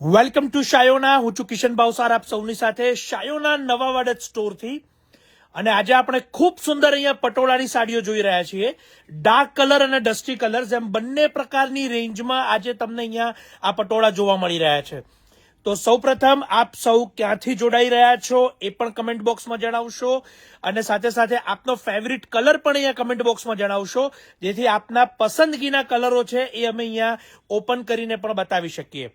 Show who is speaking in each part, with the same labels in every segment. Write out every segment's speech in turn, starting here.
Speaker 1: Welcome to Shayona. હું છું કિશન ભાવસાર, આપ સૌની સાથે શાયોના નવા વાડજ સ્ટોરથી. અને આજે આપણે ખૂબ સુંદર અહીંયા પટોળાની સાડીઓ જોઈ રહ્યા છીએ. ડાર્ક કલર અને ડસ્ટી કલર એમ બંને પ્રકારની રેન્જમાં આજે તમને અહીંયા આ પટોળા જોવા મળી રહ્યા છે. તો સૌપ્રથમ આપ સૌ ક્યાંથી જોડાઈ રહ્યા છો એ પણ કમેન્ટ બોક્સમાં જણાવશો, અને સાથે સાથે આપનો ફેવરિટ કલર પણ અહીંયા કમેન્ટ બોક્સમાં જણાવશો, જેથી આપના પસંદગીના કલરો છે એ અમે અહીંયા ઓપન કરીને પણ બતાવી શકીએ.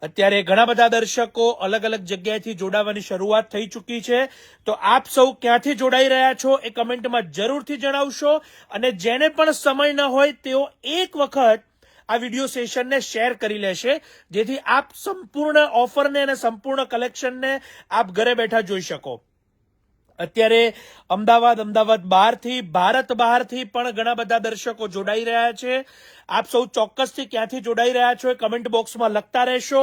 Speaker 1: અત્યારે ઘણા બધા દર્શકો અલગ અલગ જગ્યાએથી જોડાવાની શરૂઆત થઈ ચૂકી છે. તો આપ સૌ ક્યાંથી જોડાઈ રહ્યા છો એ કમેન્ટમાં જરૂરથી જણાવશો, અને જેને પણ સમય ન હોય તેઓ એક વખત આ વિડીયો સેશનને શેર કરી લેશે, જેથી આપ સંપૂર્ણ ઓફરને અને સંપૂર્ણ કલેક્શનને આપ ઘરે બેઠા જોઈ શકો. અત્યારે અમદાવાદ બહારથી, ભારત બહારથી પણ ઘણા બધા દર્શકો જોડાઈ રહ્યા છે. આપ સૌ ચોક્કસથી ક્યાંથી જોડાઈ રહ્યા છો એ કમેન્ટ બોક્સમાં લખતા રહેશો,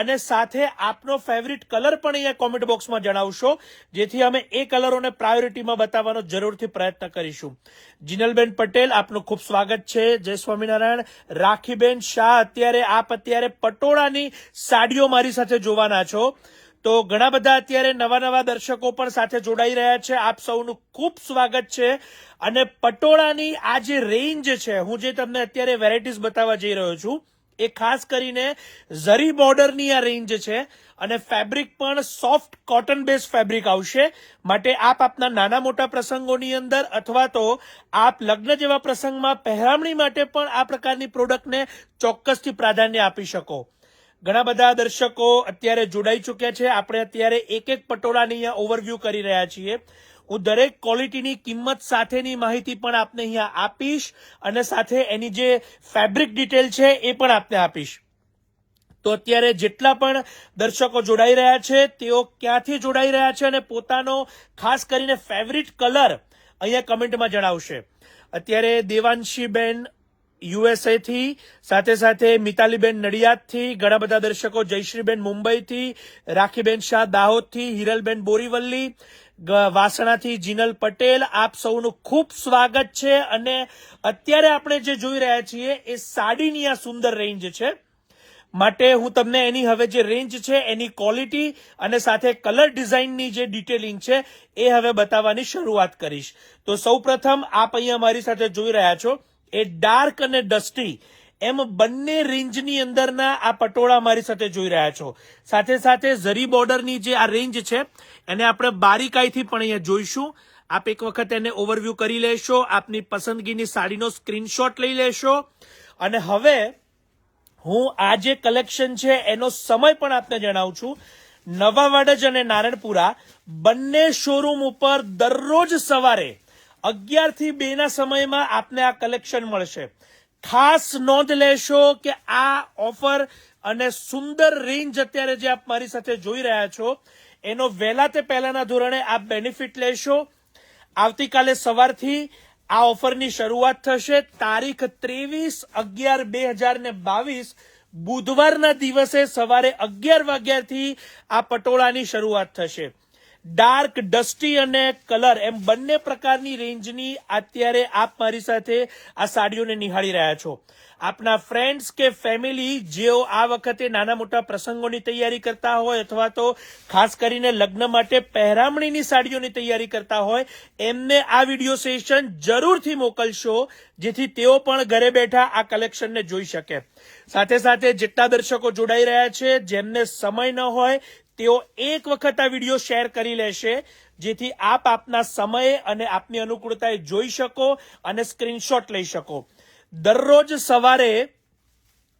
Speaker 1: અને સાથે આપનો ફેવરિટ કલર પણ અહીંયા કોમેન્ટ બોક્સમાં જણાવશો, જેથી અમે એ કલરોને પ્રાયોરિટીમાં બતાવવાનો જરૂરથી પ્રયત્ન કરીશું. જીનલબેન પટેલ, આપનું ખૂબ સ્વાગત છે. જય સ્વામિનારાયણ. રાખીબેન શાહ, અત્યારે પટોળાની સાડીઓ મારી સાથે જોવાના છો. તો ઘણા બધા અત્યારે નવા દર્શકો પણ સાથે જોડાઈ રહ્યા છે. આપ સૌનું ખૂબ સ્વાગત છે. અને પટોળાની આ જે રેન્જ છે, હું જે તમને અત્યારે વેરાયટીઝ બતાવવા જઈ રહ્યો છું, એ ખાસ કરીને ઝરી બોર્ડરની આ રેન્જ છે, અને ફેબ્રિક પણ સોફ્ટ કોટન બેઝ ફેબ્રિક આવશે. માટે આપ આપના નાના મોટા પ્રસંગોની અંદર અથવા તો આપ લગ્ન જેવા પ્રસંગમાં પહેરામણી માટે પણ આ પ્રકારની પ્રોડક્ટને ચોક્કસથી પ્રાધાન્ય આપી શકો. ઘણા બધા દર્શકો અત્યારે જોડાઈ ચૂક્યા છે. આપણે અત્યારે એક એક પટોળાની અહીંયા ઓવરવ્યૂ કરી રહ્યા છીએ. હું દરેક ક્વોલિટીની કિંમત સાથેની માહિતી પણ આપને અહીંયા આપીશ, અને સાથે એની જે ફેબ્રિક ડિટેલ છે એ પણ આપને આપીશ. તો અત્યારે જેટલા પણ દર્શકો જોડાઈ રહ્યા છે તેઓ ક્યાંથી જોડાઈ રહ્યા છે અને પોતાનો ખાસ કરીને ફેવરિટ કલર અહીંયા કમેન્ટમાં જણાવશે. અત્યારે દેવાંશીબેન USA થી, સાથે મિતાલીબેન નડિયાદથી, ઘણા બધા દર્શકો જયશ્રીબેન મુંબઈથી, રાખીબેન શાહ દાહોદથી, હિરલબેન બોરીવલ્લી વાસણાથી, જીનલ પટેલ, આપ સૌનું ખૂબ સ્વાગત છે. અને અત્યારે આપણે જે જોઈ રહ્યા છીએ એ સાડીની આ સુંદર રેન્જ છે. માટે હું તમને એની હવે જે રેન્જ છે એની ક્વોલિટી અને સાથે કલર ડિઝાઇનની જે ડિટેલિંગ છે એ હવે બતાવવાની શરૂઆત કરીશ. તો સૌપ્રથમ આપ અહીંયા મારી સાથે જોઈ રહ્યા છો એ ડાર્ક અને ડસ્ટી એમ બંને રેન્જની અંદરના આ પટોળા મારી સાથે જોઈ રહ્યા છો. સાથે ઝરી બોર્ડરની જે આ રેન્જ છે એને આપણે બારીકાઈથી પણ અહીંયા જોઈશું. આપ એક વખત એને ઓવરવ્યૂ કરી લેશો, આપની પસંદગીની સાડીનો સ્ક્રીનશોટ લઈ લેશો. અને હવે હું આ જે કલેક્શન છે એનો સમય પણ આપને જણાવું છું. નવા વાડજ અને નારણપુરા બંને શોરૂમ ઉપર દરરોજ સવારે 11 થી 2 ના સમયમાં આપને આ કલેક્શન મળશે. ખાસ નોંધ લેશો કે આ ઓફર અને સુંદર રેન્જ અત્યારે જે આપ મારી સાથે જોઈ રહ્યા છો એનો વહેલા તે પહેલાના ધોરણે આપ બેનિફિટ લેશો. આવતીકાલે સવારથી આ ઓફરની શરૂઆત થશે. તારીખ 23/11/2022 બુધવારના દિવસે સવારે 11 વાગ્યાથી આ પટોળાની શરૂઆત થશે. ડાર્ક, ડસ્ટી અને કલર એમ બંને પ્રકારની રેન્જની અત્યારે આપ મારી સાથે આ સાડીઓને નિહાળી રહ્યા છો. આપના ફ્રેન્ડ્સ કે ફેમિલી જેઓ આ વખતે નાના મોટા પ્રસંગોની તૈયારી કરતા હોય અથવા તો ખાસ કરીને લગ્ન માટે પહેરામણીની સાડીઓની તૈયારી કરતા હોય, એમને આ વિડીયો સેશન જરૂરથી મોકલશો, જેથી તેઓ પણ ઘરે બેઠા આ કલેક્શનને જોઈ શકે. સાથે જેટલા દર્શકો જોડાઈ રહ્યા છે જેમને સમય ન હોય તેઓ એક વખત આ વિડીયો શેર કરી લેશે, જેથી આપ આપના સમયે અને આપની અનુકૂળતાએ જોઈ શકો અને સ્ક્રીનશોટ લઈ શકો. દરરોજ સવારે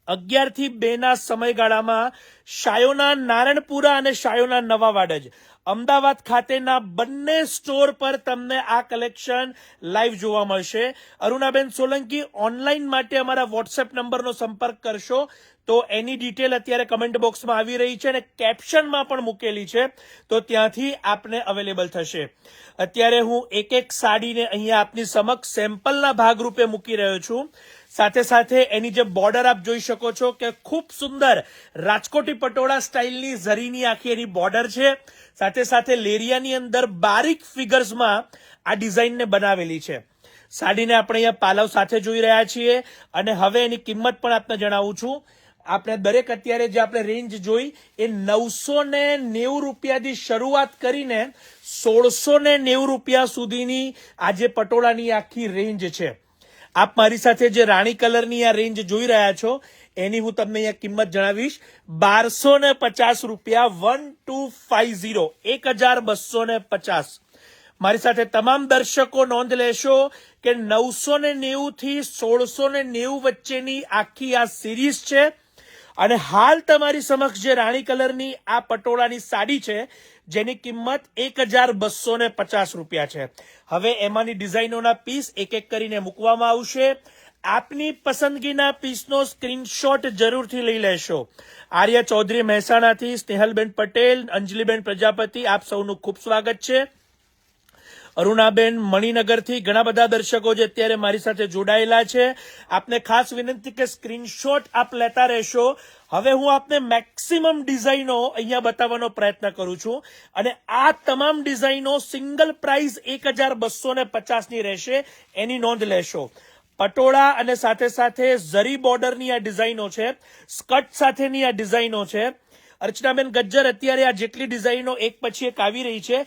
Speaker 1: 11 થી 2 ના સમયગાળામાં શાયોના નારણપુરા અને શાયોના નવા વાડજ અમદાવાદ ખાતેના બંને સ્ટોર પર તમને આ કલેક્શન લાઈવ જોવા મળશે. અરુણાબેન સોલંકી, ઓનલાઈન માટે અમારા વોટ્સએપ નંબરનો સંપર્ક કરશો તો એની ડિટેલ અત્યારે કમેન્ટ બોક્સમાં આવી રહી છે અને કેપ્શનમાં પણ મૂકેલી છે, તો ત્યાંથી આપને અવેલેબલ થશે. અત્યારે હું એક સાડીને અહીંયા આપની સમક્ષ સેમ્પલના ભાગરૂપે મૂકી રહ્યો છું. સાથે એની જે બોર્ડર આપ જોઈ શકો છો કે ખૂબ સુંદર રાજકોટી પટોળા સ્ટાઇલની ઝરીની આખી એની બોર્ડર છે. સાથે લેરિયાની અંદર બારીક ફિગર્સમાં આ ડિઝાઇનને બનાવેલી છે. સાડીને આપણે અહીંયા પાલવ સાથે જોઈ રહ્યા છીએ. અને હવે એની કિંમત પણ આપને જણાવું છું. આપણે દરેક અત્યારે જે આપણે રેન્જ જોઈ એ 990 રૂપિયાથી શરૂઆત કરીને 1690 રૂપિયા સુધીની આજે પટોળાની આખી રેન્જ છે. આપ મારી સાથે જે રાણી કલરની આ રેન્જ જોઈ રહ્યા છો એની હું તમને અહીંયા કિંમત જણાવીશ. 1250 રૂપિયા, 1250, 1250. મારી સાથે તમામ દર્શકો નોંધ લેશો કે 990 થી 1690 વચ્ચેની આખી આ સિરીઝ છે. અને હાલ તમારી સમક્ષ જે રાણી કલરની આ પટોળાની સાડી છે જેની કિંમત 1250 રૂપિયા છે. હવે એમાંની ડિઝાઇનોના પીસ એક એક કરીને મૂકવામાં આવશે. આપની પસંદગીના પીસનો સ્ક્રીનશોટ જરૂરથી લઈ લેશો. આર્યા ચૌધરી મહેસાણાથી, સ્નેહલબેન પટેલ, અંજલિબેન પ્રજાપતિ, આપ સૌનું ખૂબ સ્વાગત છે. અરુણાબેન મણિનગરથી ઘણા બધા દર્શકો જે અત્યારે મારી સાથે જોડાયેલા છે. આપને ખાસ વિનંતી કે સ્ક્રીનશોટ આપ લેતા રહેશો. હવે હું આપને મેક્સિમમ ડિઝાઇનો અહીંયા બતાવવાનો પ્રયત્ન કરું છું અને આ તમામ ડિઝાઇનો સિંગલ પ્રાઇસ 1250 ની રહેશે, એની નોંધ લેશો. પટોળા અને સાથે સાથે ઝરી બોર્ડરની આ ડિઝાઇનો છે, સ્કર્ટ સાથેની આ ડિઝાઇનો છે. અર્ચનાબેન ગજ્જર, અત્યારે આ જેટલી ડિઝાઇનો એક પછી એક આવી રહી છે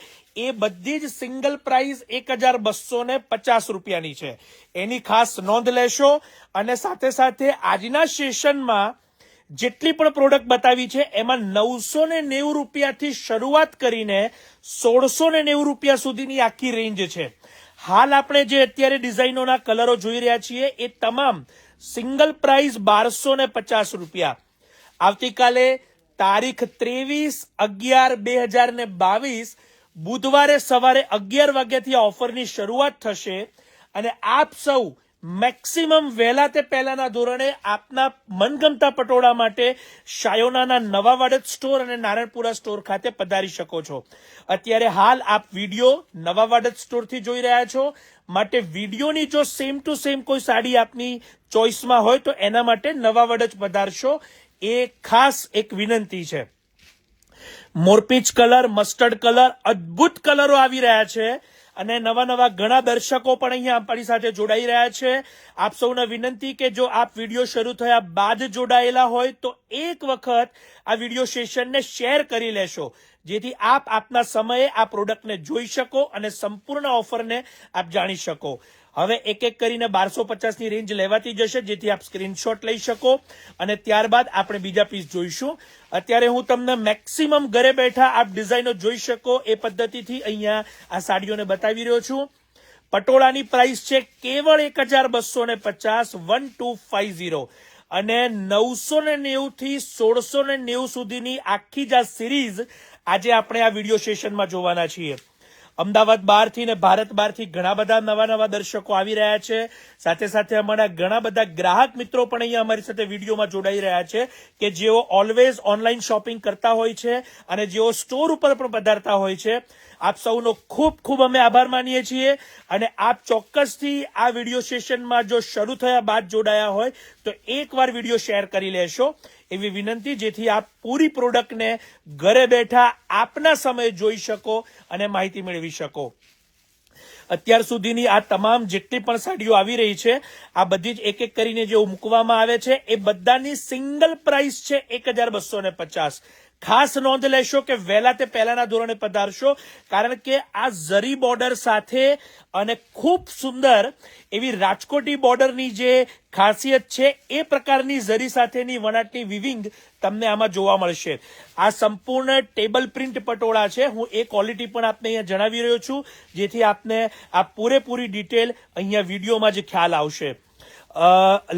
Speaker 1: એ બધી જ સિંગલ પ્રાઇસ 1250 રૂપિયાની છે, એની ખાસ નોંધ લેશો. અને સાથે સાથે આજના સેશનમાં જેટલી પણ પ્રોડક્ટ બતાવી છે એમાં 990 રૂપિયાથી શરૂઆત કરીને 1690 રૂપિયા સુધીની આખી રેન્જ છે. હાલ આપણે જે અત્યારે ડિઝાઇનોના કલરો જોઈ રહ્યા છીએ એ તમામ સિંગલ પ્રાઇસ 1250 રૂપિયા. આવતીકાલે તારીખ 23/11/2022 બુધવારે સવારે 11 વાગ્યાથી આ ઓફરની શરૂઆત થશે અને આપ સૌ મેક્સિમમ વહેલા તે પહેલાના ધોરણે આપના મનગમતા પટોળા માટે શાયોનાના નવા વાડજ સ્ટોર અને નારણપુરા સ્ટોર ખાતે પધારી શકો છો. અત્યારે હાલ આપ વિડીયો નવા વાડજ સ્ટોરથી જોઈ રહ્યા છો, માટે વિડીયોની જો સેમ ટુ સેમ કોઈ સાડી આપની ચોઇસમાં હોય તો એના માટે નવા વાડજ પધારશો, એ ખાસ એક વિનંતી છે. મોરપીચ કલર, મસ્ટર્ડ કલર, અદ્ભુત કલરો આવી રહ્યા છે અને નવા નવા ઘણા દર્શકો પણ અહીંયા આપણી સાથે જોડાઈ રહ્યા છે. આપ સૌને વિનંતી કે જો આપ વિડીયો શરૂ થયા બાદ જોડાયેલા હોય તો એક વખત આ વિડીયો સેશનને શેર કરી લેશો, જેથી આપ આપના સમયે આ પ્રોડક્ટને જોઈ શકો અને સંપૂર્ણ ઓફરને આપ જાણી શકો. હવે એક એક કરીને 1250 ની રેન્જ લેવાતી જશે, જેથી આપ સ્ક્રીનશોટ લઈ શકો અને ત્યારબાદ આપણે બીજા પીસ જોઈશું. અત્યારે હું તમને મેક્સિમમ ઘરે બેઠા આપ ડિઝાઇનો જોઈ શકો એ પદ્ધતિથી અહીંયા આ સાડીઓને બતાવી રહ્યો છું. પટોળાની પ્રાઇસ છે કેવળ 1250, 1250 અને 990 થી 1690 સુધીની આખી જ આ સિરીઝ આજે આપણે આ વિડીયો સેશનમાં જોવાના છીએ. અમદાવાદ બહારથી ને ભારત બહારથી ઘણા બધા નવા નવા દર્શકો આવી રહ્યા છે. સાથે સાથે અમારા ઘણા બધા ગ્રાહક મિત્રો પણ અહીંયા અમારી સાથે વિડીયોમાં જોડાઈ રહ્યા છે કે જેઓ ઓલવેઝ ઓનલાઈન શોપિંગ કરતા હોય છે અને જેઓ સ્ટોર ઉપર પણ પધારતા હોય છે. આપ સૌનો ખૂબ ખૂબ અમે આભાર માનીએ છીએ અને આપ ચોક્કસથી આ વિડીયો સેશનમાં જો શરૂ થયા બાદ જોડાયા હોય તો એકવાર વિડીયો શેર કરી લેશો એવી વિનંતી, જેથી આપ પૂરી પ્રોડક્ટને ઘરે બેઠા આપના સમયે જોઈ શકો અને માહિતી મેળવી શકો. અત્યાર સુધીની આ તમામ જેટલી પણ સાડીઓ આવી રહી છે આ બધી જ એક એક કરીને જે મૂકવામાં આવે છે એ બધાની સિંગલ પ્રાઇસ છે 1250. ખાસ નોંધ લેશો કે વહેલા તે પહેલાના ધોરણે પધારશો, કારણ કે આ ઝરી બોર્ડર સાથે અને ખૂબ સુંદર એવી રાજકોટી બોર્ડરની જે ખાસિયત છે એ પ્રકારની ઝરી સાથેની વણાટની વિવિંગ તમને આમાં જોવા મળશે. આ સંપૂર્ણ ટેબલ પ્રિન્ટ પટોળા છે. હું એ ક્વોલિટી પણ આપને અહીંયા જણાવી રહ્યો છું, જેથી આપને આ પૂરેપૂરી ડિટેલ અહીંયા વિડીયોમાં જ ખ્યાલ આવશે.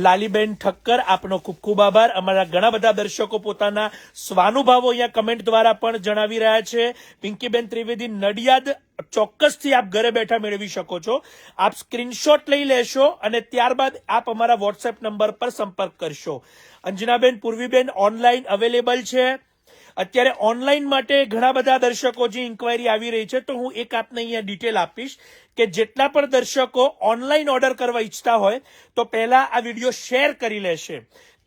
Speaker 1: લાલીબેન ઠક્કર, આપનો ખૂબ ખૂબ આભાર. અમારા ઘણા બધા દર્શકો પોતાના સ્વાનુભાવો અહીંયા કમેન્ટ દ્વારા પણ જણાવી રહ્યા છે. પિંકીબેન ત્રિવેદી, નડિયાદ ચોક્કસથી આપ ઘરે બેઠા મેળવી શકો છો. આપ સ્ક્રીનશોટ લઈ લેશો અને ત્યારબાદ આપ અમારા વોટ્સએપ નંબર પર સંપર્ક કરશો. અંજનાબેન, પૂર્વીબેન, ઓનલાઈન અવેલેબલ છે. અત્યારે ઓનલાઈન માટે ઘણા બધા દર્શકો જે ઇન્ક્વાયરી આવી રહી છે, તો હું એક આપને અહીંયા ડિટેલ આપીશ કે જેટલા પણ દર્શકો ઓનલાઈન ઓર્ડર કરવા ઈચ્છતા હોય તો પહેલા આ વિડીયો શેર કરી લેશે,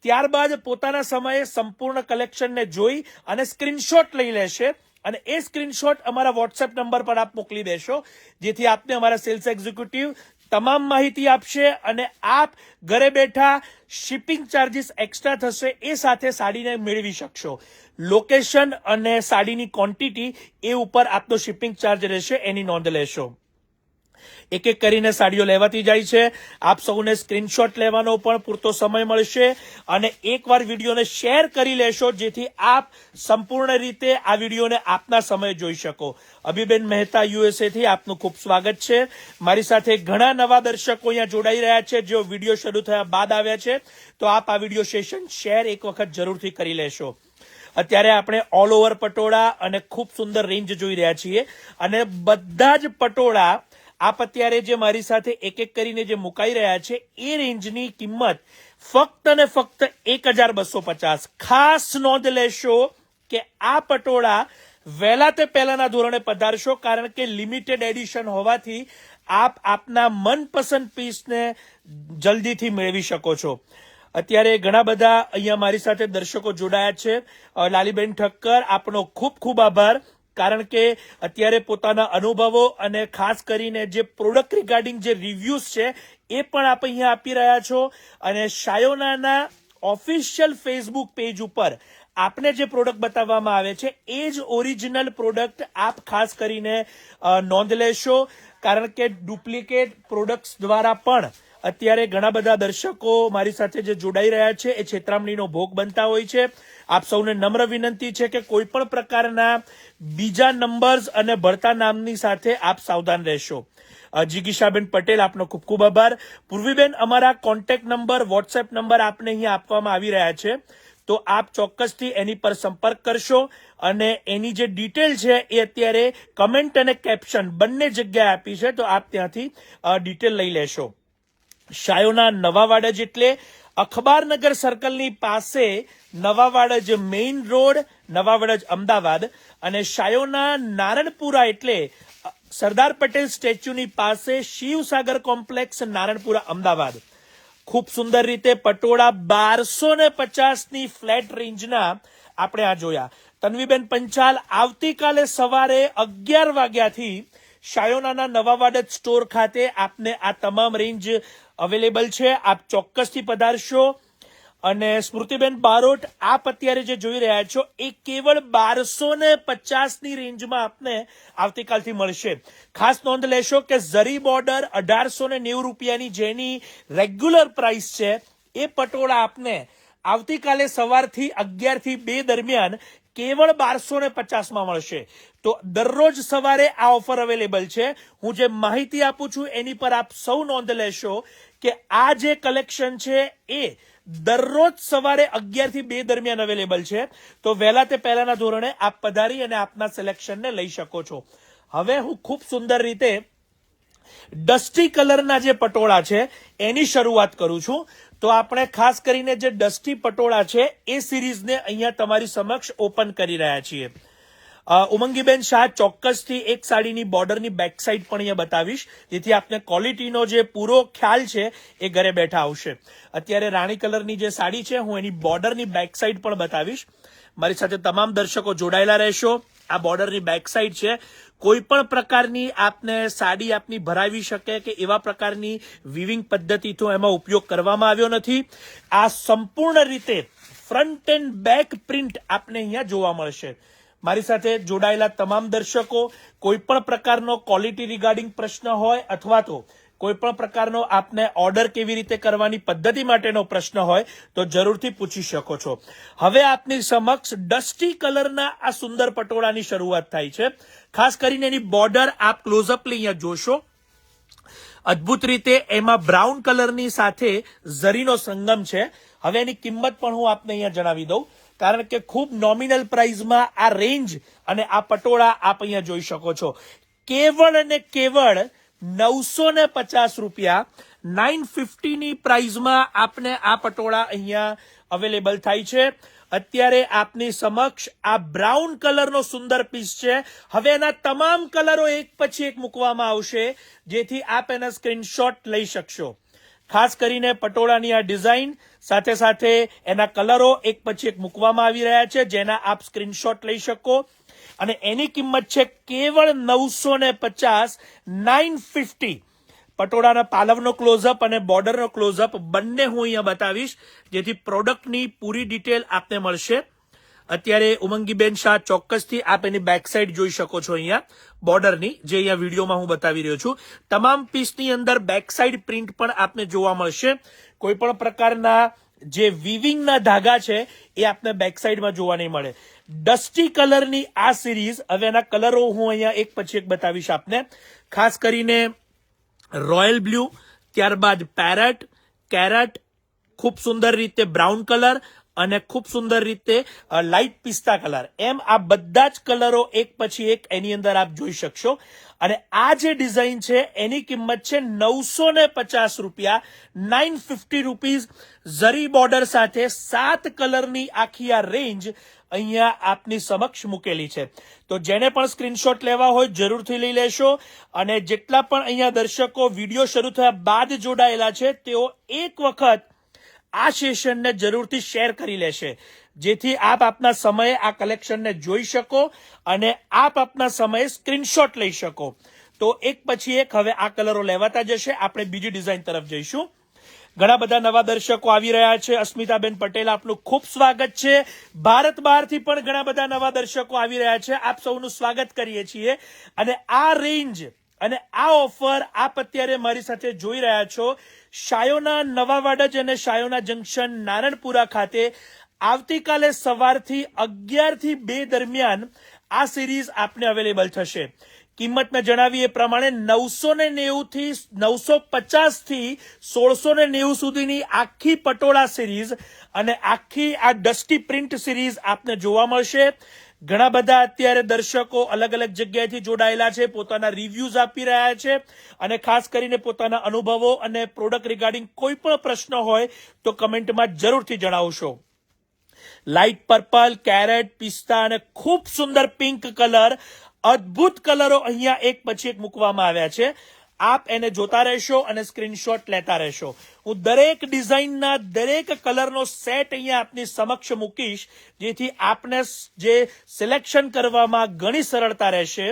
Speaker 1: ત્યારબાદ પોતાના સમયે સંપૂર્ણ કલેક્શનને જોઈ અને સ્ક્રીનશોટ લઈ લેશે અને એ સ્ક્રીનશોટ અમારા વોટ્સએપ નંબર પર આપ મોકલી દેશો, જેથી આપને અમારા સેલ્સ એક્ઝિક્યુટિવ તમામ માહિતી આપશે અને આપ ઘરે બેઠા શિપિંગ ચાર્જીસ એક્સ્ટ્રા થશે એ સાથે સાડીને મેળવી શકશો. લોકેશન અને સાડીની ક્વોન્ટિટી એ ઉપર આપનો શિપિંગ ચાર્જ રહેશે, એની નોંધ લેશો. એક એક કરીને સાડીઓ લેવાતી જાય છે. આપ સૌને સ્ક્રીનશોટ લેવાનો પણ પૂરતો સમય મળશે અને એકવાર વિડીયોને શેર કરી લેશો જેથી આપ સંપૂર્ણ રીતે આ વિડીયોને આપના સમયે જોઈ શકો. અભિબેન મહેતા USA થી આપનું ખૂબ સ્વાગત છે. મારી સાથે ઘણા નવા દર્શકો અહીંયા જોડાઈ રહ્યા છે જેઓ વિડીયો શરૂ થયા બાદ આવ્યા છે, તો આપ આ વિડીયો સેશન શેર એક વખત જરૂરથી કરી લેશો. અત્યારે આપણે ઓલ ઓવર પટોળા અને ખૂબ સુંદર રેન્જ જોઈ રહ્યા છીએ અને બધા જ પટોળા આપ અત્યારે જે મારી સાથે એક એક કરીને જે મુકાઈ રહ્યા છે એ રેન્જની કિંમત ફક્ત ને ફક્ત 1250. ખાસ નોંધ લેશો કે આ પટોળા વહેલા તે પહેલાના ધોરણે પધારશો, કારણ કે લિમિટેડ એડિશન હોવાથી આપ આપના મનપસંદ પીસને જલ્દીથી મેળવી શકો છો. અત્યારે ઘણા બધા અહીંયા મારી સાથે દર્શકો જોડાયા છે. લાલીબેન ઠક્કર, આપનો ખૂબ ખૂબ આભાર, કારણ કે અત્યારે પોતાના અનુભવો અને ખાસ કરીને જે પ્રોડક્ટ રિગાર્ડિંગ જે રિવ્યુઝ છે એ પણ આપ અહીંયા આપી રહ્યા છો. અને શાયોનાના ઓફિશિયલ ફેસબુક પેજ ઉપર આપને જે પ્રોડક્ટ બતાવવામાં આવે છે એ જ ઓરિજિનલ પ્રોડક્ટ આપ ખાસ કરીને નોંધ લેશો, કારણ કે ડુપ્લિકેટ પ્રોડક્ટ્સ દ્વારા પણ અત્યારે ઘણા બધા દર્શકો મારી સાથે જે જોડાઈ રહ્યા છે એ છેતરામણીનો ભોગ બનતા હોય છે. આપ સૌને નમ્ર વિનંતી છે કે કોઈ પણ પ્રકારના બીજા નંબર્સ અને ભરતા નામની સાથે આપ સાવધાન રહેશો. જિગીશાબેન પટેલ, આપનો ખૂબ ખૂબ આભાર. પૂર્વીબેન, અમારા કોન્ટેક્ટ નંબર, વોટ્સએપ નંબર આપને અહીંયા આપવામાં આવી રહ્યા છે, તો આપ ચોક્કસથી એની પર સંપર્ક કરશો અને એની જે ડિટેલ છે એ અત્યારે કમેન્ટ અને કેપ્શન બંને જગ્યાએ આપી છે, તો આપ ત્યાંથી ડિટેલ લઈ લેશો. શાયોના નવાવાડજ એટલે અખબારનગર સર્કલની પાસે નવાવાડજ મેઇન રોડ, નવાવાડજ અમદાવાદ, અને શાયોના નારણપુરા એટલે સરદાર પટેલ સ્ટેચ્યુની પાસે શિવસાગર કોમ્પ્લેક્સ, નારણપુરા, અમદાવાદ. ખૂબ સુંદર રીતે પટોળા 1250ની ફ્લેટ રેન્જના આપણે આ જોયા. તન્વીબેન પંચાલ, આવતીકાલે સવારે 11 વાગ્યાથી શાયોનાના નવાવાડજ સ્ટોર ખાતે આપને આ તમામ રેન્જ અવેલેબલ છે. આપ ચોક્કસથી પધારશો. અને સ્મૃતિબેન બારોટ, આપ અત્યારે જે જોઈ રહ્યા છો એ કેવળ 1250ની રેન્જમાં આપને આવતીકાલથી મળશે. ખાસ નોંધ લેશો કે ઝરી બોર્ડર 1890 રૂપિયાની જેની રેગ્યુલર પ્રાઇસ છે એ પટોળા આપને આવતીકાલે સવારથી 11 થી 2 દરમિયાન કેવળ 1250માં મળશે. તો દરરોજ સવારે આ ઓફર અવેલેબલ છે. હું જે માહિતી આપું છું એની પર આપ સૌ નોંધ લેશો કે આ જે કલેક્શન છે એ દરરોજ સવારે 11 થી 2 દરમિયાન અવેલેબલ છે. તો વહેલા તે પહેલાના ધોરણે આપ પધારી અને આપના સિલેક્શનને લઈ શકો છો. હવે હું ખૂબ સુંદર રીતે ડસ્ટી કલરના જે પટોળા છે એની શરૂઆત કરું છું. તો આપણે ખાસ કરીને જે ડસ્ટી પટોળા છે એ સિરીઝને અહીંયા તમારી સમક્ષ ઓપન કરી રહ્યા છીએ. ઉમંગીબેન શાહ, ચોક્કસથી એક સાડીની બોર્ડરની બેક સાઈડ પણ અહીંયા બતાવીશ જેથી આપને ક્વોલિટીનો જે પૂરો ખ્યાલ છે એ ઘરે બેઠા આવશે. અત્યારે રાણી કલરની જે સાડી છે હું એની બોર્ડરની બેક સાઈડ પણ બતાવીશ. મારી સાથે તમામ દર્શકો જોડાયેલા રહેશો. આ બોર્ડરની બેક સાઈડ છે. કોઈ પણ પ્રકારની આપને સાડી આપની ભરાવી શકે કે એવા પ્રકારની વિવિંગ પદ્ધતિ તો એમાં ઉપયોગ કરવામાં આવ્યો નથી. આ સંપૂર્ણ રીતે ફ્રન્ટ એન્ડ બેક પ્રિન્ટ આપને અહીંયા જોવા મળશે. મારી સાથે જોડાયેલા તમામ દર્શકો, કોઈ પણ પ્રકારનો ક્વોલિટી રિગાર્ડિંગ પ્રશ્ન હોય અથવા તો કોઈ પણ પ્રકારનો આપને ઓર્ડર કેવી રીતે કરવાની પદ્ધતિ માટેનો પ્રશ્ન હોય તો જરૂરથી પૂછી શકો છો. હવે આપની સમક્ષ ડસ્ટી કલરના આ સુંદર પટોળાની શરૂઆત થાય છે. ખાસ કરીને એની બોર્ડર આપ ક્લોઝઅપ લઈ અહીંયા જોશો. અદ્ભુત રીતે એમાં બ્રાઉન કલરની સાથે ઝરીનો સંગમ છે. હવે એની કિંમત પણ હું આપને અહીંયા જણાવી દઉં, કારણ કે ખૂબ નોમિનલ પ્રાઇઝમાં આ રેન્જ અને આ પટોળા આપ અહીંયા જોઈ શકો છો. કેવળ અને કેવળ 950 રૂપિયા, 950ની પ્રાઇઝમાં આપને આ પટોળા અહીંયા અવેલેબલ થાય છે. અત્યારે આપની સમક્ષ આ બ્રાઉન કલરનો સુંદર પીસ છે. હવે એના તમામ કલરો એક પછી એક મૂકવામાં આવશે જેથી આપ એના સ્ક્રીનશોટ લઈ શકશો. ખાસ કરીને પટોળાની આ ડિઝાઇન સાથે સાથે એના કલરો એક પછી એક મૂકવામાં આવી રહ્યા છે જેના આપ સ્ક્રીનશોટ લઈ શકો. અને એની કિંમત છે કેવળ 950, 950. પટોળાના પાલવનો ક્લોઝઅપ અને બોર્ડરનો ક્લોઝઅપ બંને હું અહીંયા બતાવીશ, જેથી પ્રોડક્ટની પૂરી ડિટેલ આપને મળશે. અત્યારે ઉમંગીબેન શાહ ચોક્કસથી આપ એની બેક સાઈડ જોઈ શકો છો અહીંયા બોર્ડરની, જે અહીંયા વિડીયોમાં હું બતાવી રહ્યો છું. તમામ પીસની અંદર બેક સાઈડ પ્રિન્ટ પણ આપને જોવા મળશે. કોઈ પણ પ્રકારના જે વિવિંગના ધાગા છે એ આપને બેક સાઈડમાં જોવા નહીં મળે. ડસ્ટી કલરની આ સિરીઝ, હવે એના કલરો હું અહીંયા એક પછી એક બતાવીશ આપને. ખાસ કરીને રોયલ બ્લુ, ત્યારબાદ પેરેટ, કેરેટ, ખૂબ સુંદર રીતે બ્રાઉન કલર અને ખૂબ સુંદર રીતે લાઇટ પિસ્તા કલર, એમ આ બધા જ કલરો એક પછી એક એની અંદર આપ જોઈ શકશો. અને આ જે ડિઝાઇન છે એની કિંમત છે 950 રૂપિયા, 950 રૂપીઝ. ઝરી બોર્ડર સાથે 7 કલરની આખી આ રેન્જ અહીંયા આપની સમક્ષ મૂકેલી છે. તો જેને પણ સ્ક્રીનશોટ લેવા હોય જરૂરથી લઈ લેશો. અને જેટલા પણ અહીંયા દર્શકો વિડીયો શરૂ થયા બાદ જોડાયેલા છે તેઓ એક વખત આ સેશનને જરૂરથી શેર કરી લેશે, જેથી આપ આપના સમયે આ કલેક્શનને જોઈ શકો અને આપ આપના સમયે સ્ક્રીનશોટ લઈ શકો. તો એક પછી એક હવે આ કલરો લેવાતા જશે. આપણે બીજી ડિઝાઇન તરફ જઈશું. ઘણા બધા નવા દર્શકો આવી રહ્યા છે. અસ્મિતાબેન પટેલ, આપનું ખૂબ સ્વાગત છે. ભારત બહારથી પણ ઘણા બધા નવા દર્શકો આવી રહ્યા છે. આપ સૌનું સ્વાગત કરીએ છીએ. અને આ રેન્જ અને આ ઓફર આપ અત્યારે મારી સાથે જોઈ રહ્યા છો શાયોના નવાવાડજ અને શાયોના જંકશન નારણપુરા ખાતે. આવતીકાલે સવારથી 11 થી 2 દરમિયાન આ સિરીઝ આપને અવેલેબલ થશે. કિંમત મેં જણાવી એ પ્રમાણે 990 થી 950 થી 1690 સુધીની આખી પટોળા સિરીઝ અને આખી આ ડસ્ટી પ્રિન્ટ સિરીઝ આપને જોવા મળશે. ઘણા બધા અત્યારે દર્શકો અલગ અલગ જગ્યાએથી જોડાયેલા છે, પોતાના રિવ્યુઝ આપી રહ્યા છે અને ખાસ કરીને પોતાના અનુભવો અને પ્રોડક્ટ રિગાર્ડિંગ કોઈ પણ પ્રશ્ન હોય તો કમેન્ટમાં જરૂરથી જણાવશો. લાઇટ પર્પલ, કેરેટ, પિસ્તા અને ખૂબ સુંદર પિંક કલર, અદ્ભુત કલરો અહીંયા એક પછી એક મૂકવામાં આવ્યા છે. આપ એને જોતા રહેશો અને સ્ક્રીનશોટ લેતા રહેશો. હું દરેક ડિઝાઇનના દરેક કલરનો સેટ અહીંયા આપની સમક્ષ મૂકીશ, જેથી આપને જે સિલેક્શન કરવામાં ઘણી સરળતા રહેશે.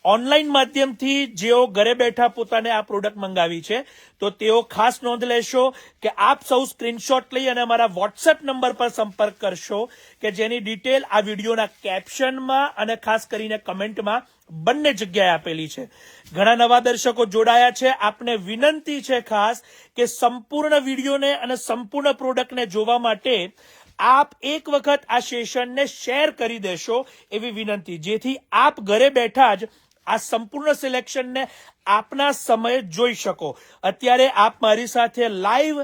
Speaker 1: ઓનલાઈન માધ્યમથી જેઓ ઘરે બેઠા પોતાને આ પ્રોડક્ટ મંગાવી છે તો તેઓ ખાસ નોંધ લેશો કે આપ સૌ સ્ક્રીનશોટ લઈ અને અમારા વોટ્સએપ નંબર પર સંપર્ક કરશો કે જેની ડિટેલ આ વિડીયોના કેપ્શનમાં અને ખાસ કરીને કમેન્ટમાં બંને જગ્યાએ આપેલી છે. ઘણા નવા દર્શકો જોડાયા છે. આપને વિનંતી છે ખાસ કે સંપૂર્ણ વિડીયોને અને સંપૂર્ણ પ્રોડક્ટને જોવા માટે આપ એક વખત આ સેશનને શેર કરી દેશો એવી વિનંતી, જેથી આપ ઘરે બેઠા જ આ સંપૂર્ણ સિલેક્શનને આપના સમયે જોઈ શકો. અત્યારે આપ મારી સાથે લાઈવ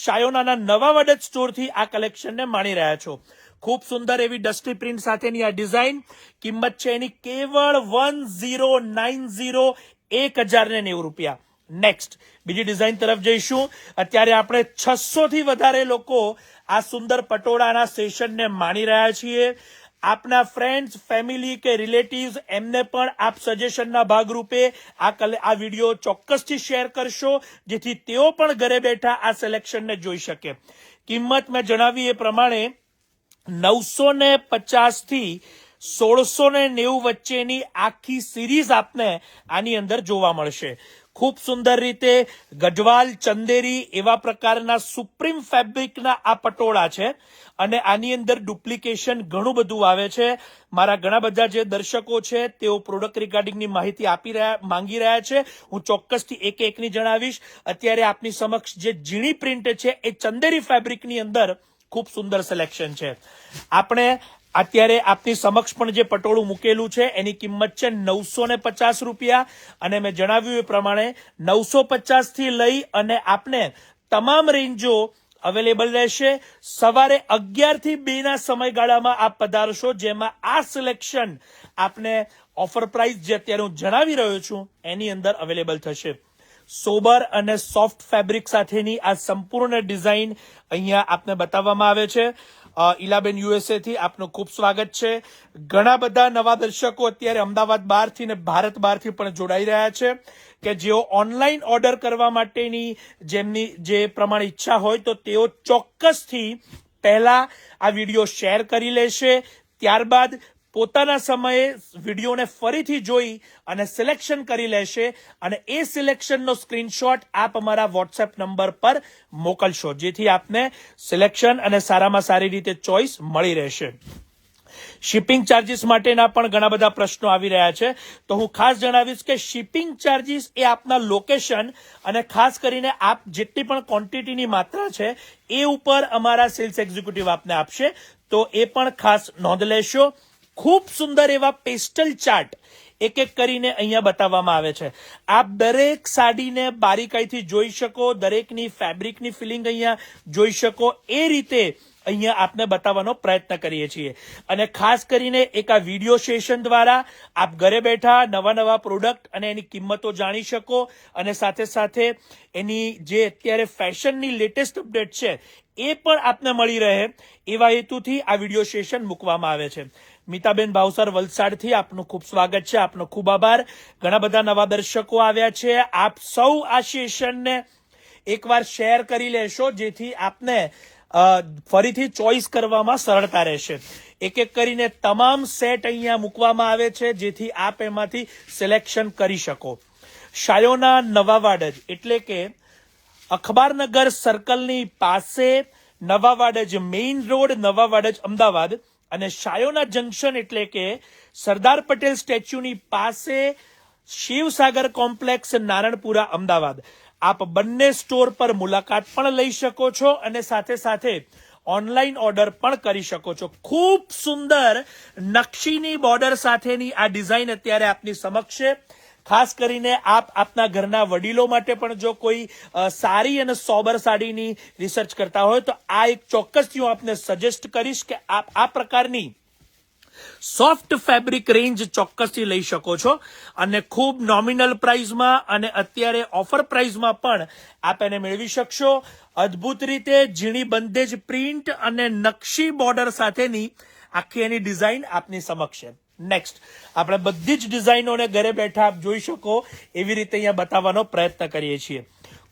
Speaker 1: શાયોનાના નવાવાડજ સ્ટોરથી આ કલેક્શનને માણી રહ્યા છો. ખૂબ સુંદર એવી ડસ્ટી પ્રિન્ટ સાથેની આ ડિઝાઇન. કિંમત છે એની કેવળ 1090, 1090 રૂપિયા. નેક્સ્ટ બીજી ડિઝાઇન તરફ જઈશું. અત્યારે આપણે 600 થી વધારે લોકો આ સુંદર પટોળાના સેશનને માણી રહ્યા છીએ. આપના ફ્રેન્ડ્સ, ફેમિલી કે રિલેટિવ્સ એમને પણ આપ સજેશનના ભાગરૂપે આ વિડીયો ચોક્કસથી શેર કરશો, જેથી તેઓ પણ ઘરે બેઠા આ સિલેક્શનને જોઈ શકે. કિંમત મેં જણાવી એ પ્રમાણે 950 થી 1690 વચ્ચેની આખી સિરીઝ આપને આની અંદર જોવા મળશે. ખૂબ સુંદર રીતે ગઢવાલ, ચંદેરી એવા પ્રકારના સુપ્રીમ ફેબ્રિકના આ પટોળા છે અને આની અંદર ડુપ્લિકેશન ઘણું બધું આવે છે. મારા ઘણા બધા જે દર્શકો છે તેઓ પ્રોડક્ટ રિગાર્ડિંગની માહિતી માંગી રહ્યા છે. હું ચોક્કસથી એક એકની જણાવીશ. અત્યારે આપની સમક્ષ જે ઝીણી પ્રિન્ટ છે એ ચંદેરી ફેબ્રિકની અંદર ખૂબ સુંદર સિલેક્શન છે. આપણે અત્યારે આપની સમક્ષ પણ જે પટોળું મૂકેલું છે એની કિંમત છે 950 રૂપિયા અને મેં જણાવ્યું એ પ્રમાણે 950 થી લઈ અને આપને તમામ રેન્જો અવેલેબલ રહેશે. સવારે 11 થી 2 ના સમયગાળામાં આપ પધારશો, જેમાં આ સિલેક્શન આપને ઓફર પ્રાઇસ જે અત્યારે હું જણાવી રહ્યો છું એની અંદર અવેલેબલ થશે. સોબર અને સોફ્ટ ફેબ્રિક સાથેની આ સંપૂર્ણ ડિઝાઇન અહીંયા આપને બતાવવામાં આવે છે. ઈલાબેન યુએસએ થી આપનું ખૂબ સ્વાગત છે. ઘણા બધા નવા દર્શકો અત્યારે અમદાવાદ બહારથી ને ભારત બહારથી પણ જોડાઈ રહ્યા છે કે જેઓ ઓનલાઈન ઓર્ડર કરવા માટેની જેમની જે પ્રમાણે ઈચ્છા હોય તો તેઓ ચોક્કસથી પહેલા આ વિડીયો શેર કરી લેશે. ત્યારબાદ પોતાના સમયે વિડીયોને ફરીથી જોઈ અને સિલેક્શન કરી લેશે અને એ સિલેક્શનનો સ્ક્રીનશોટ આપ અમારા વોટ્સએપ નંબર પર મોકલશો, જેથી આપને સિલેક્શન અને સારામાં સારી રીતે ચોઇસ મળી રહેશે. શિપિંગ ચાર્જીસ માટેના પણ ઘણા બધા પ્રશ્નો આવી રહ્યા છે, તો હું ખાસ જણાવીશ કે શિપિંગ ચાર્જીસ એ આપના લોકેશન અને ખાસ કરીને આપ જેટલી પણ ક્વોન્ટિટીની માત્રા છે એ ઉપર અમારા સેલ્સ એક્ઝિક્યુટિવ આપને આપશે, તો એ પણ ખાસ નોંધ લેશો. ખૂબ સુંદર એવા પેસ્ટલ ચાર્ટ એક એક કરીને અહીંયા બતાવવામાં આવે છે. આપ દરેક સાડીને બારીકાઈથી જોઈ શકો, દરેકની ફેબ્રિકની ફિલિંગ અહીંયા જોઈ શકો, એ રીતે અહીંયા આપને બતાવવાનો પ્રયત્ન કરીએ છીએ. અને ખાસ કરીને એક આ વિડીયો સેશન દ્વારા આપ ઘરે બેઠા નવા પ્રોડક્ટ અને એની કિંમતો જાણી શકો અને સાથે સાથે એની જે અત્યારે ફેશનની લેટેસ્ટ અપડેટ છે એ પણ આપને મળી રહે, એવા હેતુથી આ વિડીયો સેશન મૂકવામાં આવે છે. મીતાબેન ભાવસર વલસાડથી આપનું ખૂબ સ્વાગત છે, આપનો ખૂબ આભાર. ઘણા બધા નવા દર્શકો આવ્યા છે. આપ સૌ આ સેશનને એકવાર શેર કરી લેશો, જેથી આપને ફરીથી ચોઇસ કરવામાં સરળતા રહેશે. એક એક કરીને તમામ સેટ અહીંયા મૂકવામાં આવે છે, જેથી આપ એમાંથી સિલેક્શન કરી શકો. શાયોના નવાવાડજ એટલે કે અખબારનગર સર્કલની પાસે નવાવાડજ મેઇન રોડ, નવાવાડજ અમદાવાદ, અને શાયોના જંકશન એટલે કે સરદાર પટેલ સ્ટેચ્યુની પાસે શિવસાગર કોમ્પ્લેક્સ, નારણપુરા, અમદાવાદ. આપ બંને સ્ટોર પર મુલાકાત પણ લઈ શકો છો અને સાથે સાથે ઓનલાઈન ઓર્ડર પણ કરી શકો છો. ખૂબ સુંદર નકશીની બોર્ડર સાથેની આ ડિઝાઇન અત્યારે આપની સમક્ષ છે. ખાસ કરીને આપ આપના ઘરના વડીલો માટે પણ જો કોઈ સારી અને સોબર સાડીની રિસર્ચ કરતા હોય તો આ એક ચોક્કસથી હું આપને સજેસ્ટ કરીશ કે આપ આ પ્રકારની સોફ્ટ ફેબ્રિક રેન્જ ચોક્કસથી લઈ શકો છો અને ખૂબ નોમિનલ પ્રાઇસમાં અને અત્યારે ઓફર પ્રાઇસમાં પણ આપ એને મેળવી શકશો. અદ્ભુત રીતે ઝીણી બંદેજ પ્રિન્ટ અને નકશી બોર્ડર સાથેની આખી એની ડિઝાઇન આપની સમક્ષ છે. નેક્સ્ટ આપણે બધી જ ડિઝાઇનોને ઘરે બેઠા આપ જોઈ શકો એવી રીતે અહીંયા બતાવવાનો પ્રયત્ન કરીએ છીએ.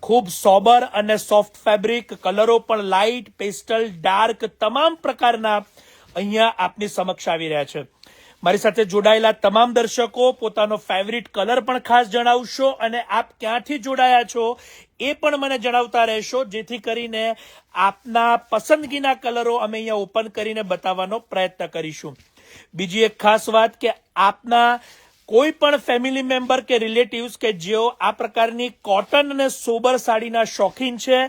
Speaker 1: ખૂબ સોબર અને સોફ્ટ ફેબ્રિક, કલરો પણ લાઇટ, પેસ્ટલ, ડાર્ક, તમામ પ્રકારના અહીંયા આપની સમક્ષ આવી રહ્યા છે. મારી સાથે જોડાયેલા તમામ દર્શકો પોતાનો ફેવરિટ કલર પણ ખાસ જણાવશો અને આપ ક્યાંથી જોડાયા છો એ પણ મને જણાવતા રહેશો, જેથી કરીને આપના પસંદગીના કલરો અમે અહીંયા ઓપન કરીને બતાવવાનો પ્રયત્ન કરીશું. બીજી એક ખાસ વાત કે આપના કોઈ પણ ફેમિલી મેમ્બર કે રિલેટિવ્સ કે જેઓ આ પ્રકારની કોટન અને સોબર સાડીના શોખીન છે,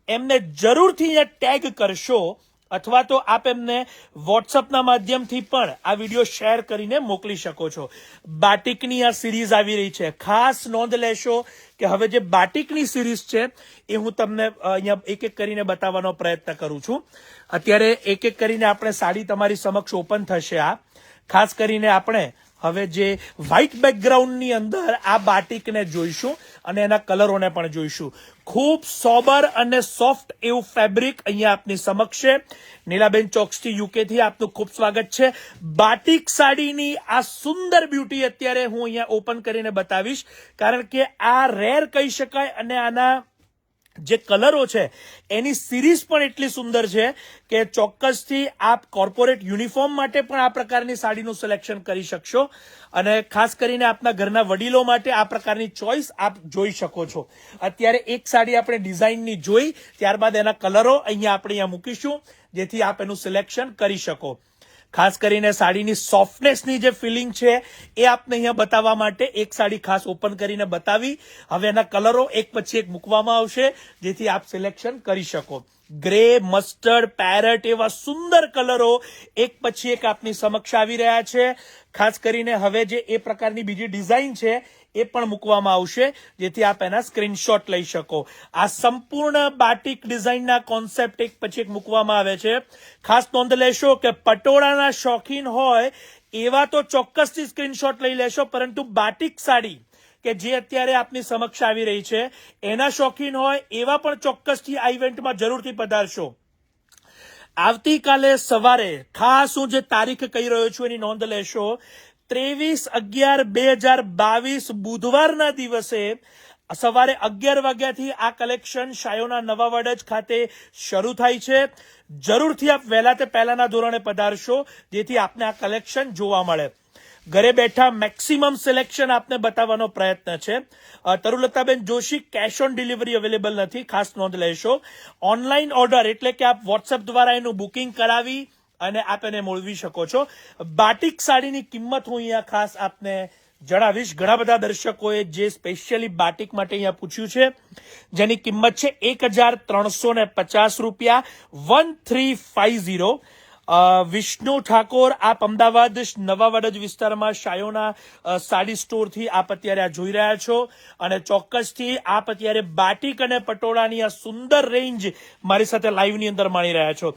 Speaker 1: એમને જરૂરથી અહીંયા ટેગ કરશો અથવા તો આપ એમને વોટ્સઅપના માધ્યમથી પણ આ વિડીયો શેર કરીને મોકલી શકો છો. બાટિકની આ સિરીઝ આવી રહી છે, ખાસ નોંધ લેશો કે હવે જે બાટિકની સિરીઝ છે એ હું તમને અહીંયા એક એક કરીને બતાવવાનો પ્રયત્ન કરું છું. અત્યારે એક એક કરીને આપણે સાડી તમારી સમક્ષ ઓપન થશે. આ ખાસ કરીને આપણે હવે જે વ્હાઇટ બેકગ્રાઉન્ડની અંદર આ બાટિકને જોઈશું અને એના કલરોને પણ જોઈશું. ખૂબ સોબર અને સોફ્ટ એવું ફેબ્રિક અહીંયા આપની સમક્ષ છે. નીલાબેન ચોકસથી યુકેથી આપનું ખૂબ સ્વાગત છે. બાટિક સાડીની આ સુંદર બ્યુટી અત્યારે હું અહીંયા ઓપન કરીને બતાવીશ, કારણ કે આ રેર કહી શકાય અને આના જે કલરો છે એની સિરીઝ પણ એટલી સુંદર છે કે ચોક્કસથી આપ કોર્પોરેટ યુનિફોર્મ માટે પણ આ પ્રકારની સાડીનું સિલેક્શન કરી શકશો અને ખાસ કરીને આપના ઘરના વડીલો માટે આ પ્રકારની ચોઇસ આપ જોઈ શકો છો. અત્યારે એક સાડી આપણે ડિઝાઇનની જોઈ, ત્યારબાદ એના કલરો અહીંયા આપણે અહીંયા મૂકીશું, જેથી આપ એનું સિલેક્શન કરી શકો. ખાસ કરીને સાડીની સોફ્ટનેસની જે ફિલિંગ છે એ આપને અહીંયા બતાવવા માટે એક સાડી ખાસ ઓપન કરીને બતાવી. હવે એના કલરો એક પછી એક મૂકવામાં આવશે, જેથી આપ સિલેક્શન કરી શકો. ગ્રે, મસ્ટર્ડ, પેરેટ એવા સુંદર કલરો એક પછી એક આપની સમક્ષ આવી રહ્યા છે. ખાસ કરીને હવે જે એ પ્રકારની બીજી ડિઝાઇન છે એ પણ મૂકવામાં આવશે, જેથી આપ એના સ્ક્રીનશોટ લઈ શકો. આ સંપૂર્ણ બાટિક ડિઝાઇનના કોન્સેપ્ટ એક પછી એક મૂકવામાં આવે છે. ખાસ નોંધ લેશો કે પટોળાના શોખીન હોય એવા તો ચોક્કસથી સ્ક્રીનશોટ લઈ લેશો, પરંતુ બાટિક સાડી કે જે અત્યારે આપની સમક્ષ આવી રહી છે એના શોખીન હોય એવા પણ ચોક્કસથી આ ઇવેન્ટમાં જરૂરથી પધારશો. આવતીકાલે સવારે ખાસ હું જે તારીખ કહી રહ્યો છું એની નોંધ લેશો. 23/11/2022 બુધવારના દિવસે સવારે 11 વાગ્યાથી આ કલેક્શન શાયોના નવાવાડજ ખાતે શરૂ થાય છે. જરૂરથી આપ વહેલા તે પહેલાના ધોરણે પધારશો, જેથી આપને આ કલેક્શન જોવા મળે. ઘરે બેઠા મેક્સિમમ સિલેક્શન આપને બતાવવાનો પ્રયત્ન છે. Tarulataben Joshi, cash on delivery available નથી, ખાસ નોંધ લેશો. ઓનલાઈન ઓર્ડર એટલે કે આપ વોટ્સએપ દ્વારા એનું બુકિંગ કરાવી અને આપ એને મેળવી શકો છો. બાટિક સાડીની કિંમત હું અહીંયા ખાસ આપને જણાવીશ. ઘણા બધા દર્શકોએ જે સ્પેશિયલી બાટિક માટે અહીંયા પૂછ્યું છે, જેની કિંમત છે 1350 રૂપિયા, 1350. વિષ્ણુ ઠાકોર, આપ અમદાવાદ નવા વડજ વિસ્તારમાં શાયોના સાડી સ્ટોરથી આપ અત્યારે આ જોઈ રહ્યા છો, અને ચોક્કસથી આપ અત્યારે બાટિક અને પટોળાની આ સુંદર રેન્જ મારી સાથે લાઈવની અંદર માણી રહ્યા છો.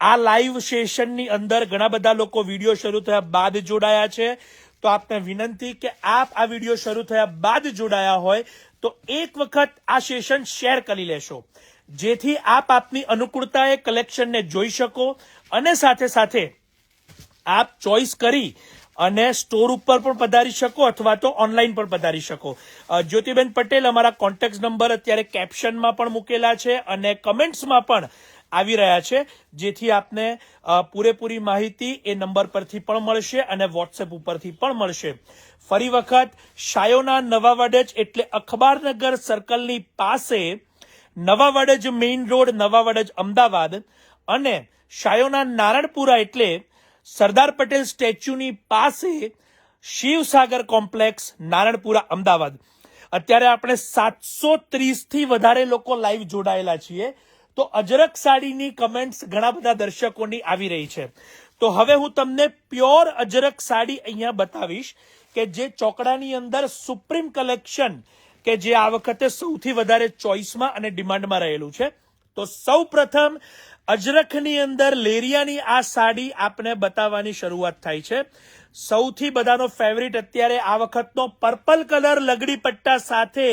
Speaker 1: આ લાઈવ સેશનની અંદર ઘણા બધા લોકો વિડીયો શરૂ થયા બાદ જોડાયા છે, તો આપને વિનંતી કે આપ આ વિડીયો શરૂ થયા બાદ જોડાયા હોય તો એક વખત આ સેશન શેર કરી લેશો, જેથી આપ આપની અનુકૂળતાએ કલેક્શનને જોઈ શકો અને સાથે સાથે આપ ચોઇસ કરી અને સ્ટોર ઉપર પણ પધારી શકો અથવા તો ઓનલાઈન પણ પધારી શકો. જ્યોતિબેન પટેલ, અમારા કોન્ટેક્ટ નંબર અત્યારે કેપ્શનમાં પણ મૂકેલા છે અને કમેન્ટ્સમાં પણ આવી રહ્યા છે, જેથી આપને પૂરેપૂરી માહિતી એ નંબર પરથી પણ મળશે અને વોટ્સએપ ઉપરથી પણ મળશે. ફરી વખત, શાયોના નવા વડજ એટલે અખબારનગર સર્કલની પાસે, નવા વડજ મેઇન રોડ, નવા વડજ અમદાવાદ, અને શાયોના નારણપુરા એટલે સરદાર પટેલ સ્ટેચ્યુની પાસે, શિવસાગર કોમ્પ્લેક્સ, નારણપુરા, અમદાવાદ. અત્યારે આપણે 730 થી વધારે લોકો લાઈવ જોડાયેલા છીએ, તો અજરક સાડીની કમેન્ટ્સ ઘણા બધા દર્શકોની આવી રહી છે. તો હવે હું તમને પ્યોર અજરક સાડી અહીંયા બતાવીશ કે જે ચોકડાની અંદર સુપ્રીમ કલેક્શન, કે જે આ વખતે સૌથી વધારે ચોઇસમાં અને ડિમાન્ડમાં રહેલું છે. તો સૌ પ્રથમ અજરકની અંદર લેરિયાની આ સાડી આપને બતાવવાની શરૂઆત થાય છે. સૌથી બધાનો ફેવરિટ અત્યારે આ વખતનો પર્પલ કલર લગડી પટ્ટા સાથે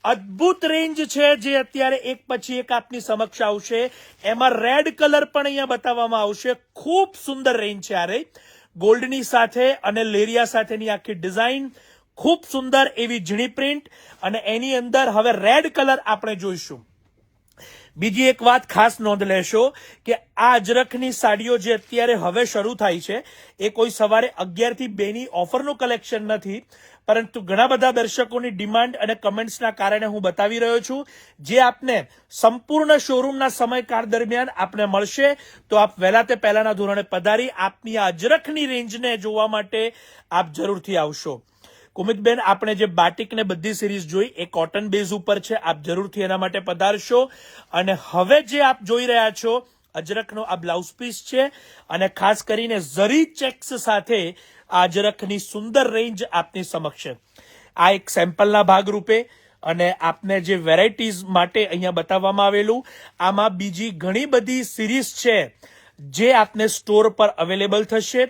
Speaker 1: અદ્ભુત રેન્જ છે, જે અત્યારે એક પછી એક આપની સમક્ષ આવશે. એમાં રેડ કલર પણ અહીંયા બતાવવામાં આવશે. ખૂબ સુંદર રેન્જ છે આ રહી, ગોલ્ડની સાથે અને લેરિયા સાથેની આખી ડિઝાઇન, ખૂબ સુંદર એવી ઝીણી પ્રિન્ટ, અને એની અંદર હવે રેડ કલર આપણે જોઈશું. બીજી એક વાત ખાસ નોંધ લેશો કે આ અજરકની સાડીઓ જે અત્યારે હવે શરૂ થાય છે, એ કોઈ સવારે 11 થી 2 ની ઓફરનું કલેક્શન નથી, પરંતુ ઘણા બધા દર્શકોની ડિમાન્ડ અને કમેન્ટ્સના કારણે હું બતાવી રહ્યો છું, જે આપને સંપૂર્ણ શોરૂમના સમયકાળ દરમિયાન આપને મળશે. તો આપ વહેલા તે પહેલાના ધોરણે પધારી આપની આ અજરકની રેન્જને જોવા માટે આપ જરૂરથી આવશો. કુમિતબેન, આપણે જે બાટિક ને બધી સિરીઝ જોઈ એ કોટન બેઝ ઉપર છે, આપ જરૂરથી એના માટે પધારશો. અને હવે જે આપ જોઈ રહ્યા છો અજરકનો આ બ્લાઉઝ પીસ છે, અને ખાસ કરીને ઝરી ચેક્સ સાથે આ અજરકની સુંદર રેન્જ આપની સમક્ષ. આ એક સેમ્પલના ભાગરૂપે અને આપને જે વેરાયટીઝ માટે અહીંયા બતાવવામાં આવેલું, આમાં બીજી ઘણી બધી સિરીઝ છે જે આપને સ્ટોર પર અવેલેબલ થશે.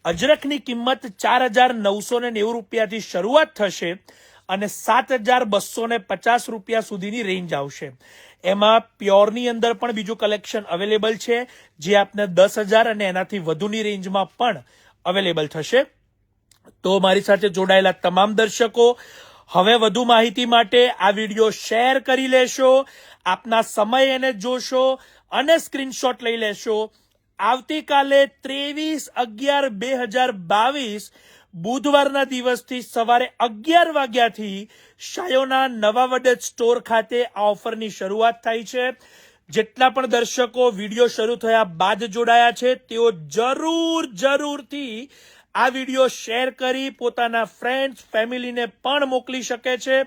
Speaker 1: અજરકની કિંમત 4990 રૂપિયાથી શરૂઆત થશે અને 7250 રૂપિયા સુધીની રેન્જ આવશે. એમાં પ્યોરની અંદર પણ બીજું કલેક્શન અવેલેબલ છે, જે આપને 10,000 અને એનાથી વધુની રેન્જમાં પણ અવેલેબલ થશે. તો મારી સાથે જોડાયેલા તમામ દર્શકો, હવે વધુ માહિતી માટે આ વિડીયો શેર કરી લેશો, આપના સમય એને જોશો અને સ્ક્રીનશોટ લઈ લેશો. આવતીકાલે 23/11/2022 બુધવારના દિવસથી સવારે 11 વાગ્યાથી શાયોના નવા વડજ સ્ટોર ખાતે આ ઓફરની શરૂઆત થાય છે. જેટલા પણ દર્શકો વિડીયો શરૂ થયા બાદ જોડાયા છે, તેઓ જરૂરથી આ વિડીયો શેર કરી પોતાના ફ્રેન્ડ્સ, ફેમિલીને પણ મોકલી શકે છે.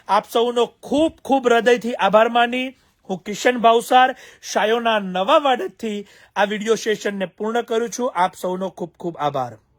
Speaker 1: આપ સૌનો ખૂબ ખૂબ હૃદયથી આભાર માની હું કિશન ભાવસાર શાયોના નવા વાડજથી આ વિડીયો સેશનને પૂર્ણ કરું છું. આપ સૌનો ખૂબ ખૂબ આભાર.